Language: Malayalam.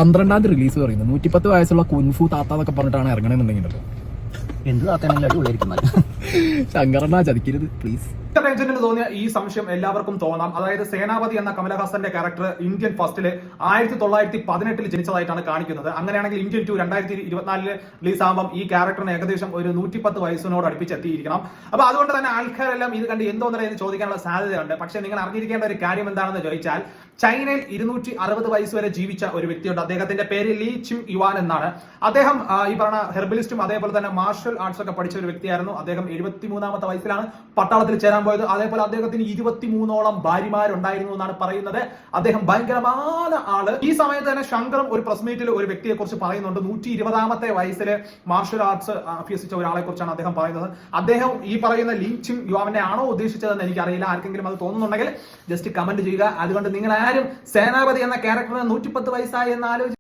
12-ാം തീയതി റിലീസ് പറയുന്നത് 110 വയസ്സുള്ള കുൻഫു താത്ത എന്നൊക്കെ പറഞ്ഞിട്ടാണ് ഇറങ്ങണമെന്നുണ്ടെങ്കിലോ എന്ത് താത്തയാണെങ്കിലും അടിപൊളിയായിരിക്കും. ശങ്കരണ്ണ ചതിക്കരുത് പ്ലീസ്. ഏജന്റിന് തോന്നിയ ഈ സംശയം എല്ലാവർക്കും തോന്നാം. അതായത് സേനാപതി എന്ന കമലഹാസന്റെ ക്യാരക്ടർ ഇന്ത്യൻ ഫസ്റ്റില് 1918 ജനിച്ചതായിട്ടാണ് കാണിക്കുന്നത്. അങ്ങനെയാണെങ്കിൽ ഇന്ത്യൻ 2 2024 റിലീസ് ആകുമ്പോൾ ഈ ക്യാരക്ടറിന് ഏകദേശം ഒരു 110 വയസ്സിനോട് അടുപ്പിച്ചെത്തിയിരിക്കണം. അപ്പൊ അതുകൊണ്ട് തന്നെ ആൾക്കാരെല്ലാം ഇത് കണ്ട് എന്തോന്നല്ല എന്ന് ചോദിക്കാനുള്ള സാധ്യതയുണ്ട്. പക്ഷെ നിങ്ങൾ അറിഞ്ഞിരിക്കേണ്ട ഒരു കാര്യം എന്താണെന്ന് ചോദിച്ചാൽ, ചൈനയിൽ 260 വയസ്സ് വരെ ജീവിച്ച ഒരു വ്യക്തിയുണ്ട്. അദ്ദേഹത്തിന്റെ പേര് ലീ ചിം യുവാൻ എന്നാണ്. അദ്ദേഹം ഈ പറഞ്ഞ ഹെർബലിസ്റ്റും അതേപോലെ തന്നെ മാർഷൽ ആർട്സ് ഒക്കെ പഠിച്ച ഒരു വ്യക്തിയായിരുന്നു. അദ്ദേഹം 73-ാമത്തെ വയസ്സിലാണ് പട്ടാളത്തിൽ ചേരാൻ പോയത്. അതേപോലെ അദ്ദേഹത്തിന് 23ഓളം ഭാര്യമാരുണ്ടായിരുന്നു എന്നാണ് പറയുന്നത്. അദ്ദേഹം ഭയങ്കരമായ ആള്. ഈ സമയത്ത് തന്നെ ശങ്കറും ഒരു പ്രസ് മീറ്റിൽ ഒരു വ്യക്തിയെ കുറിച്ച് പറയുന്നുണ്ട്. 120-ാമത്തെ വയസ്സിൽ മാർഷൽ ആർട്സ് അഭ്യസിച്ച ഒരാളെ കുറിച്ചാണ് അദ്ദേഹം പറയുന്നത്. അദ്ദേഹം ഈ പറയുന്ന ലീ ചിം യുവാനെ ആണോ ഉദ്ദേശിച്ചതെന്ന് എനിക്കറിയില്ല. ആർക്കെങ്കിലും അത് തോന്നുന്നുണ്ടെങ്കിൽ ജസ്റ്റ് കമന്റ് ചെയ്യുക. അതുകൊണ്ട് നിങ്ങൾ ആരും സേനാപതി എന്ന ക്യാരക്ടറിന് 110 വയസ്സായി എന്ന് ആലോചിച്ച്